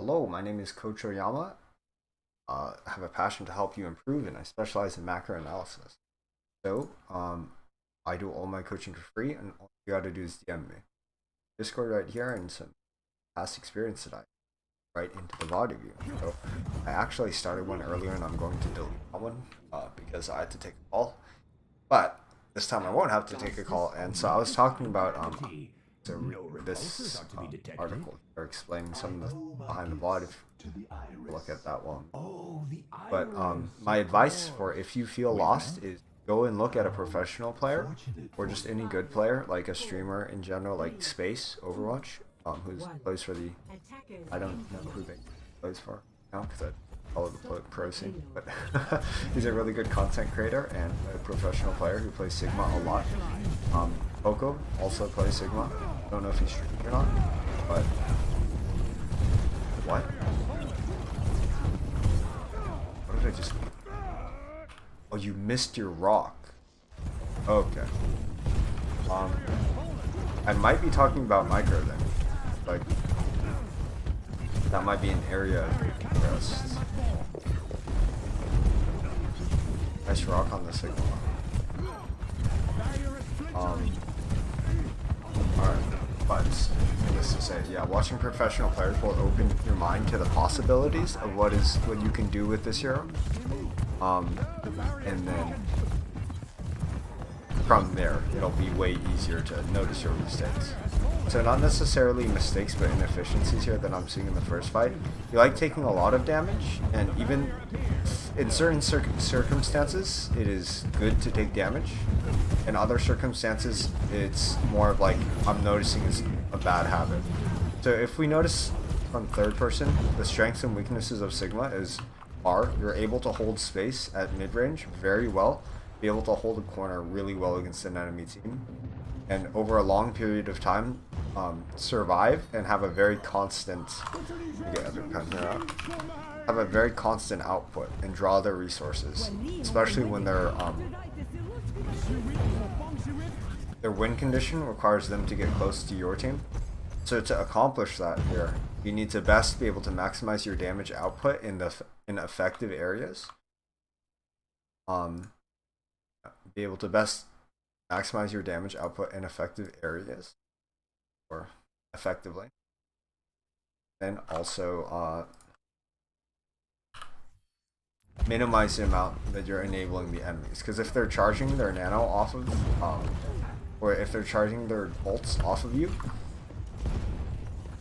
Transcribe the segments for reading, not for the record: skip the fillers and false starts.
Hello, my name is Coach Oyama. I have a passion to help you improve, and I specialize in macro analysis. So, I do all my coaching for free, and all you gotta do is DM me. Discord right here, and some past experience that I right into the VOD review. So, I actually started one earlier, and I'm going to delete that one because I had to take a call. But this time I won't have to take a call, and so I was talking about this article or explaining some of the behind the VOD. If you look at that one, but my advice for if you feel lost is go and look at a professional player or just any good player, like a streamer in general, like Space Overwatch, who plays for the I don't know who they plays for now because I follow the pro scene, but he's a really good content creator and a professional player who plays Sigma a lot. Poco also plays Sigma. I don't know if he's streaming or not, but what? What did I just? Oh, you missed your rock. Okay. I might be talking about micro then. Like, that might be an area of interest. Nice rock on the Sigma. Alright, but needless to say, yeah, watching professional players will open your mind to the possibilities of what you can do with this hero. And then from there, it'll be way easier to notice your mistakes. So not necessarily mistakes, but inefficiencies here that I'm seeing in the first fight. You like taking a lot of damage, and even in certain circumstances, it is good to take damage. In other circumstances, it's more of like, I'm noticing is a bad habit. So if we notice from third person, the strengths and weaknesses of Sigma you're able to hold space at mid-range very well, be able to hold a corner really well against an enemy team, and over a long period of time, survive and have a very constant, have a very constant output and draw their resources, especially when their win condition requires them to get close to your team. So to accomplish that here, you need to best be able to maximize your damage output in effective areas. Be able to best maximize your damage output in effective areas, or effectively. And also minimize the amount that you're enabling the enemies. Because if they're charging their nano off of, or if they're charging their bolts off of you,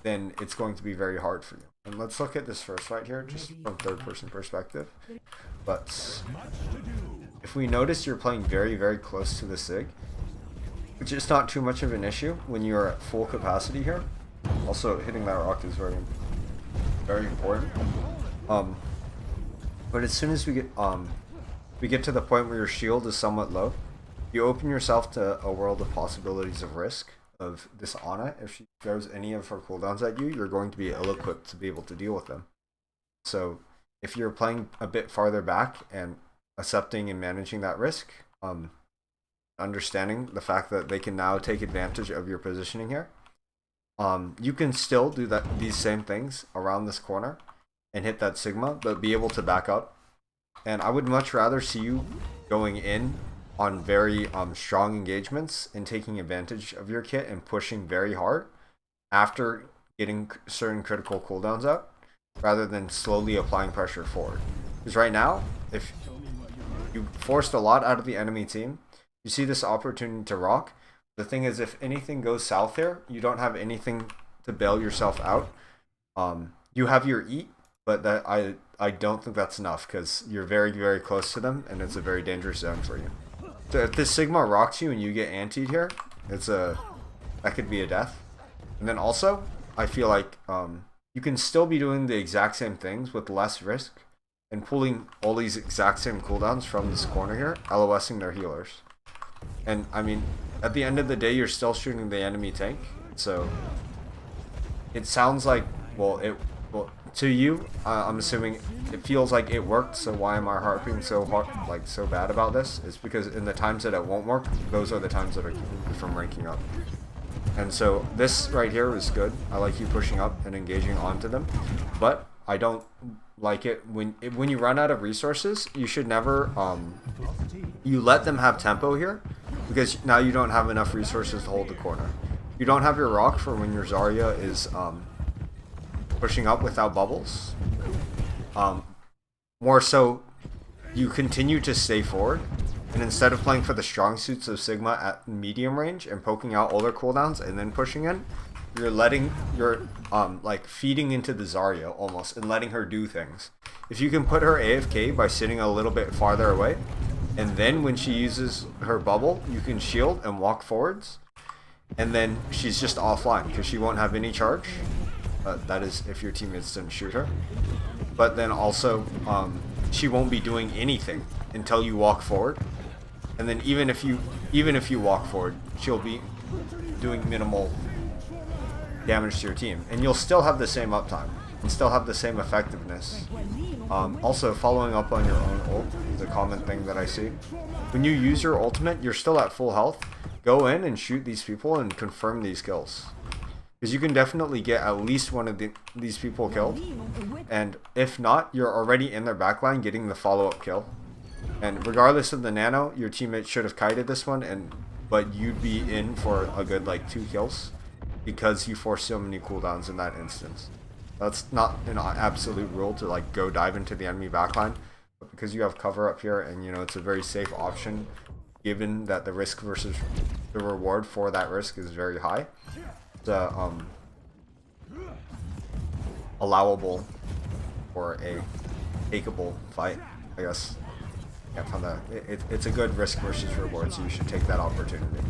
then it's going to be very hard for you. And let's look at this first right here, just from third person perspective. But if we notice you're playing very, very close to the Sig, which is not too much of an issue when you're at full capacity here. Also, hitting that rock is very, very important. But as soon as we get to the point where your shield is somewhat low, you open yourself to a world of possibilities of risk of this Ana. If she throws any of her cooldowns at you, you're going to be ill-equipped to be able to deal with them. So if you're playing a bit farther back and accepting and managing that risk, understanding the fact that they can now take advantage of your positioning here, you can still do these same things around this corner and hit that Sigma, but be able to back up. And I would much rather see you going in on very strong engagements and taking advantage of your kit and pushing very hard after getting certain critical cooldowns out, rather than slowly applying pressure forward. Because right now, if you forced a lot out of the enemy team, you see this opportunity to rock. The thing is, if anything goes south here, you don't have anything to bail yourself out. You have your eat, but that I don't think that's enough, because you're very, very close to them, and it's a very dangerous zone for you. So if this Sigma rocks you and you get antied here, that could be a death. And then also, I feel like you can still be doing the exact same things with less risk and pulling all these exact same cooldowns from this corner here, LOSing their healers. And I mean, at the end of the day, you're still shooting the enemy tank. So it sounds like, to you, I'm assuming it feels like it worked. So why am I harping so hard, so bad about this? It's because in the times that it won't work, those are the times that are keeping you from ranking up. And so this right here is good. I like you pushing up and engaging onto them, but I don't like it when you run out of resources. You should never you let them have tempo here, because now you don't have enough resources to hold the corner. You don't have your rock for when your Zarya is pushing up without bubbles. More so, you continue to stay forward, and instead of playing for the strong suits of Sigma at medium range and poking out all their cooldowns and then pushing in, you're like feeding into the Zarya almost and letting her do things. If you can put her AFK by sitting a little bit farther away, and then when she uses her bubble, you can shield and walk forwards, and then she's just offline because she won't have any charge. That is if your teammates didn't shoot her. But then also, she won't be doing anything until you walk forward. And then even if you walk forward, she'll be doing minimal damage to your team, and you'll still have the same uptime and still have the same effectiveness. Also, following up on your own ult is a common thing that I see. When you use your ultimate, you're still at full health. Go in and shoot these people and confirm these kills, because you can definitely get at least one of these people killed, and if not, you're already in their backline getting the follow-up kill. And regardless of the nano, your teammate should have kited this one, but you'd be in for a good like 2 kills because you force so many cooldowns in that instance. That's not an absolute rule to like go dive into the enemy backline, but because you have cover up here, and you know it's a very safe option given that the risk versus the reward for that risk is very high. It's allowable or a takeable fight, I guess. Yeah, from that, it's a good risk versus reward, so you should take that opportunity.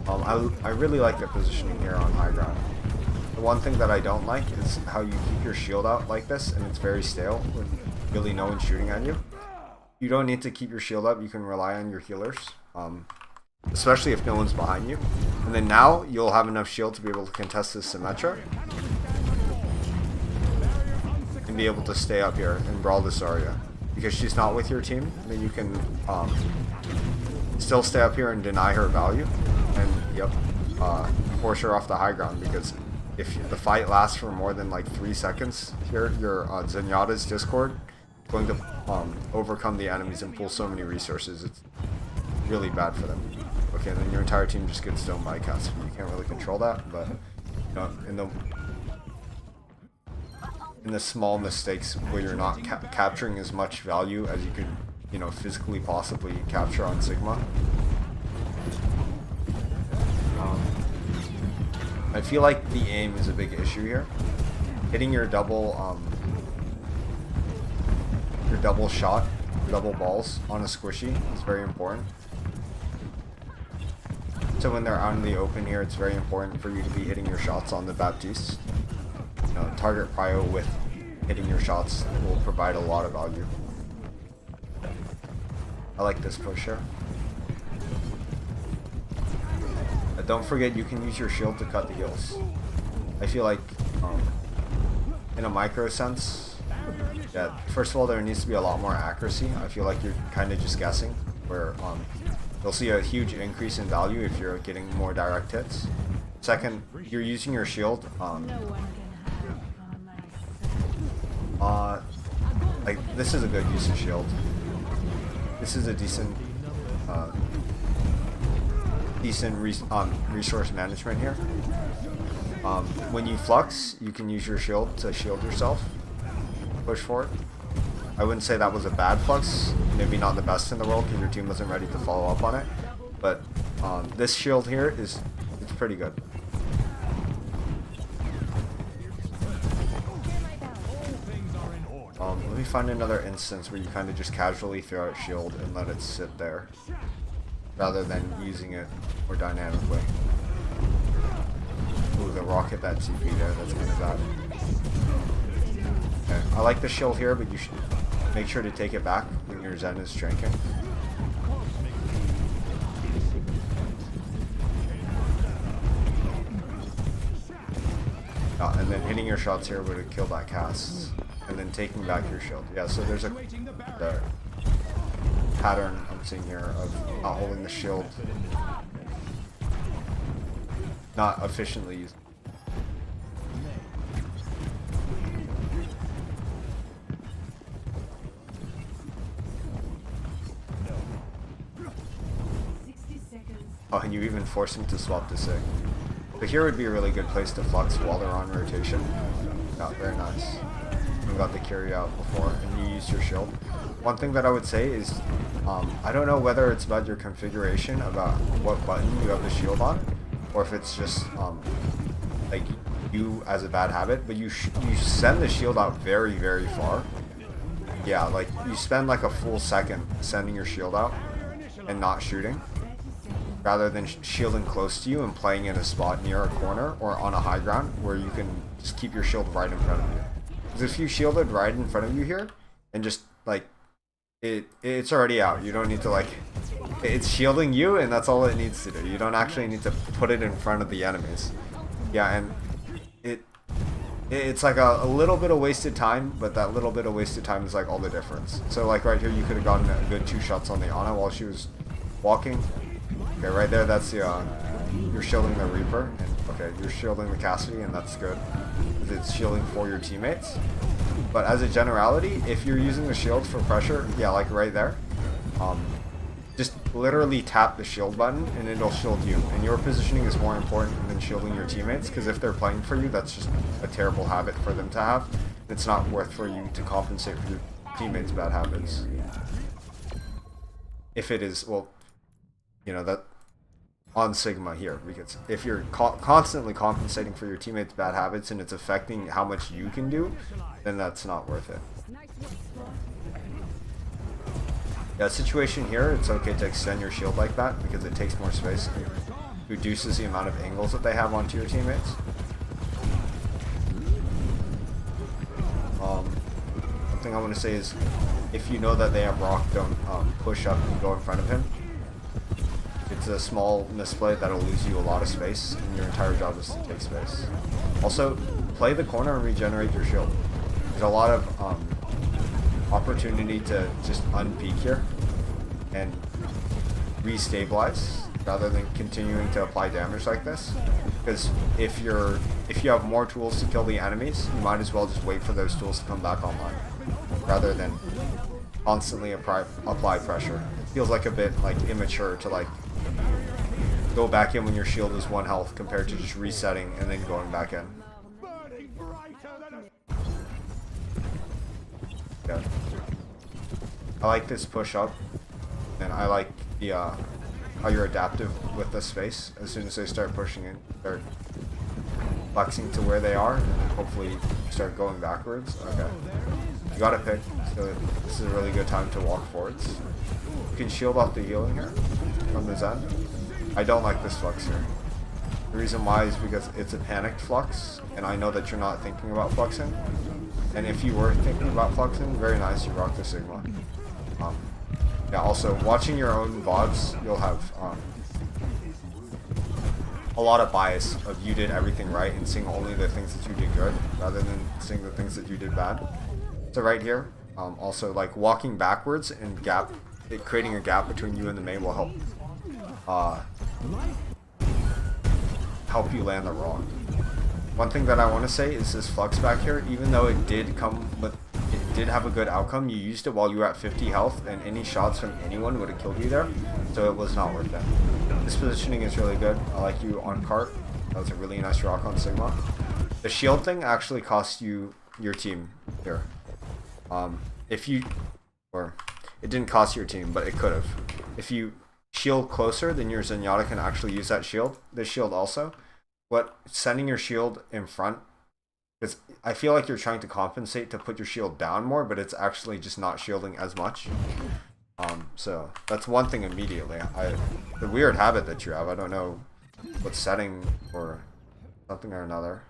I really like the positioning here on high ground. The one thing that I don't like is how you keep your shield out like this, and it's very stale with really no one shooting at you. You don't need to keep your shield up, you can rely on your healers, especially if no one's behind you. And then now you'll have enough shield to be able to contest this Symmetra and be able to stay up here and brawl this Zarya. Because she's not with your team, then you can still stay up here and deny her value, and force her off the high ground. Because if the fight lasts for more than like 3 seconds here, your Zenyatta's Discord is going to overcome the enemies and pull so many resources. It's really bad for them. Okay, then your entire team just gets stoned by cast. You can't really control that, but you know, in the small mistakes where you're not capturing as much value as you could, you know, physically possibly capture on Sigma. I feel like the aim is a big issue here. Hitting your double shot, double balls on a squishy is very important. So when they're out in the open here, it's very important for you to be hitting your shots on the Baptiste. You know, target prio with hitting your shots will provide a lot of value. I like this push here. Don't forget you can use your shield to cut the heals. I feel like in a micro sense, yeah, first of all there needs to be a lot more accuracy. I feel like you're kind of just guessing, where you'll see a huge increase in value if you're getting more direct hits. Second, you're using your shield. Like this is a good use of shield. This is a decent resource management here. When you flux, you can use your shield to shield yourself. Push forward. I wouldn't say that was a bad flux. Maybe not the best in the world because your team wasn't ready to follow up on it. But this shield here it's pretty good. Let me find another instance where you kind of just casually throw out shield and let it sit there, rather than using it more dynamically. Ooh, the rocket that TP there, that's kind of bad. Okay, I like the shield here, but you should make sure to take it back when your Zen is shrinking. And then hitting your shots here would have killed that cast. And then taking back your shield. Yeah, so there's a... There. pattern I'm seeing here of not holding the shield, not efficiently used. Oh, and you even force him to swap to sig. So here would be a really good place to flux while they're on rotation. Yeah, very nice. You got the carry out before, and you use your shield. One thing that I would say is, I don't know whether it's about your configuration, about what button you have the shield on, or if it's just like you as a bad habit, but you send the shield out very, very far. Yeah, like you spend like a full second sending your shield out and not shooting, rather than shielding close to you and playing in a spot near a corner or on a high ground where you can just keep your shield right in front of you. Because if you shielded right in front of you here and just like it's already out, you don't need to like, it's shielding you and that's all it needs to do. You don't actually need to put it in front of the enemies. Yeah, and it's like a little bit of wasted time, but that little bit of wasted time is like all the difference. So like right here you could have gotten a good 2 shots on the Ana while she was walking. Okay, right there, that's the, you're shielding the Reaper, and okay, you're shielding the Cassidy, and that's good, because it's shielding for your teammates. But as a generality, if you're using the shield for pressure, yeah, like right there, just literally tap the shield button, and it'll shield you. And your positioning is more important than shielding your teammates, because if they're playing for you, that's just a terrible habit for them to have. It's not worth for you to compensate for your teammates' bad habits. If it is, well, you know, that on Sigma here, because if you're constantly compensating for your teammates' bad habits and it's affecting how much you can do, then that's not worth it. Yeah, situation here, it's okay to extend your shield like that because it takes more space and reduces the amount of angles that they have onto your teammates. One thing I want to say is, if you know that they have rock, don't push up and go in front of him. It's a small misplay that'll lose you a lot of space, and your entire job is to take space. Also, play the corner and regenerate your shield. There's a lot of opportunity to just unpeak here and restabilize rather than continuing to apply damage like this. Because if you have more tools to kill the enemies, you might as well just wait for those tools to come back online, rather than constantly apply pressure. It feels like a bit like immature to like go back in when your shield is 1 health compared to just resetting and then going back in. Yeah. I like this push up, and I like the how you're adaptive with the space. As soon as they start pushing in, start flexing to where they are, and then hopefully start going backwards. Okay. You gotta pick, so this is a really good time to walk forwards. You can shield off the healing here from the Zen. I don't like this flux here. The reason why is because it's a panicked flux, and I know that you're not thinking about fluxing. And if you were thinking about fluxing, very nice, you rock the Sigma. Yeah, also, watching your own VODs, you'll have a lot of bias of you did everything right and seeing only the things that you did good, rather than seeing the things that you did bad. So right here, also like walking backwards and creating a gap between you and the main will help you land the rock. One thing that I want to say is this flux back here, even though it did have a good outcome, you used it while you were at 50 health, and any shots from anyone would have killed you there, so it was not worth it. This positioning is really good. I like you on cart. That was a really nice rock on Sigma. The shield thing actually cost you your team here. It didn't cost your team, but it could have. If you shield closer, then your Zenyatta can actually use that shield. This shield also. But sending your shield in front, because I feel like you're trying to compensate to put your shield down more, but it's actually just not shielding as much. So that's one thing immediately. The weird habit that you have, I don't know what setting or something or another.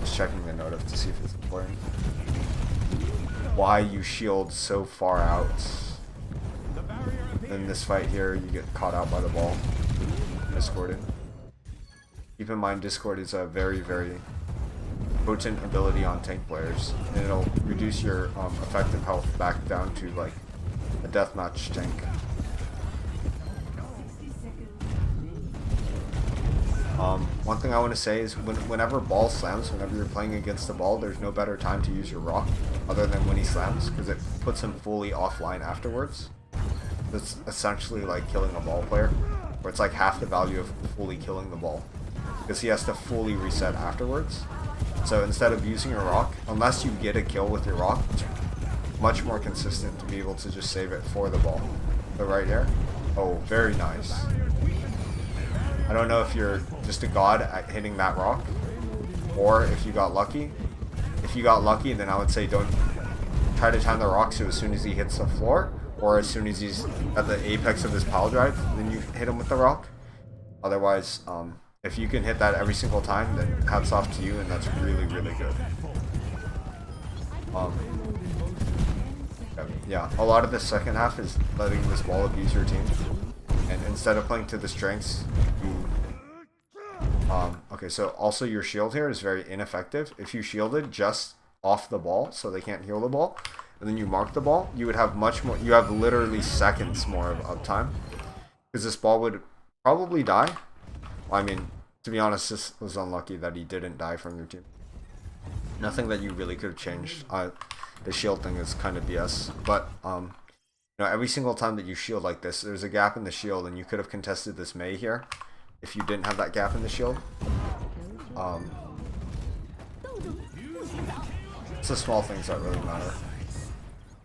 Just checking the notif to see if it's important. Why you shield so far out. In this fight here, you get caught out by the ball. Discorded. Keep in mind, Discord is a very, very potent ability on tank players, and it'll reduce your effective health back down to like a deathmatch tank. One thing I want to say is whenever ball slams, whenever you're playing against a ball, there's no better time to use your rock other than when he slams, because it puts him fully offline afterwards. That's essentially like killing a ball player, where it's like half the value of fully killing the ball, because he has to fully reset afterwards. So instead of using your rock, unless you get a kill with your rock, it's much more consistent to be able to just save it for the ball. So right here, oh, very nice. I don't know if you're just a god at hitting that rock, or if you got lucky. If you got lucky, then I would say don't try to time the rock so as soon as he hits the floor, or as soon as he's at the apex of his pile drive, then you hit him with the rock. Otherwise, if you can hit that every single time, then hats off to you, and that's really, really good. Yeah, a lot of the second half is letting this ball abuse your team. And instead of playing to the strengths, you... okay, so also your shield here is very ineffective. If you shielded just off the ball, so they can't heal the ball, and then you mark the ball, you would have much more... You have literally seconds more of uptime. Because this ball would probably die. I mean, to be honest, this was unlucky that he didn't die from your team. Nothing that you really could have changed. The shield thing is kind of BS. But, you know, every single time that you shield like this, there's a gap in the shield, and you could have contested this Mei here if you didn't have that gap in the shield. It's the small things that really matter.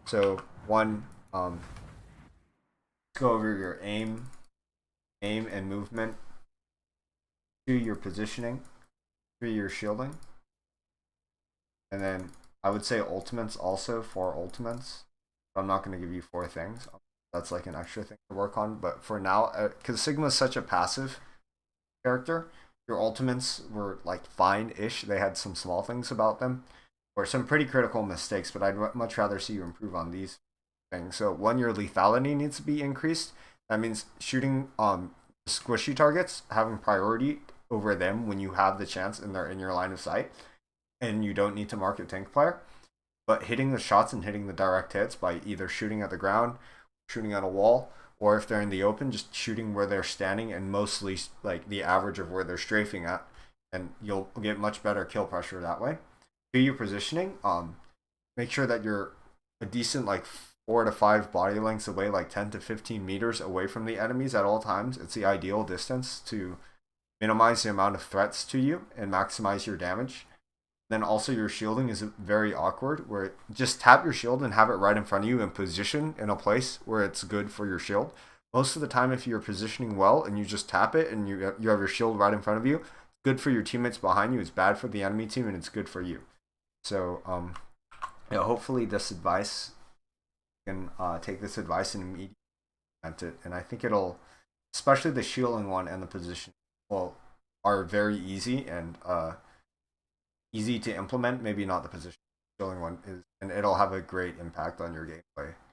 So, one, go over your aim and movement. 2, your positioning. 3, your shielding. And then I would say ultimates also, 4 ultimates. I'm not going to give you 4 things. That's like an extra thing to work on. But for now, because Sigma is such a passive character, your ultimates were like fine-ish. They had some small things about them, or some pretty critical mistakes, but I'd much rather see you improve on these things. So 1, your lethality needs to be increased. That means shooting squishy targets, having priority over them when you have the chance and they're in your line of sight, and you don't need to mark a tank player. But hitting the shots and hitting the direct hits by either shooting at the ground, shooting at a wall, or if they're in the open, just shooting where they're standing, and mostly like the average of where they're strafing at, and you'll get much better kill pressure that way. Do your positioning, make sure that you're a decent like 4 to 5 body lengths away, like 10 to 15 meters away from the enemies at all times. It's the ideal distance to minimize the amount of threats to you and maximize your damage. Then also your shielding is very awkward, where just tap your shield and have it right in front of you and position in a place where it's good for your shield. Most of the time, if you're positioning well and you just tap it and you have your shield right in front of you, it's good for your teammates behind you, it's bad for the enemy team, and it's good for you. So yeah, hopefully this advice, you can take this advice and immediately implement it. And I think it'll, especially the shielding one and the position, well, are very easy and easy to implement. Maybe not the position. Shielding one is, and it'll have a great impact on your gameplay.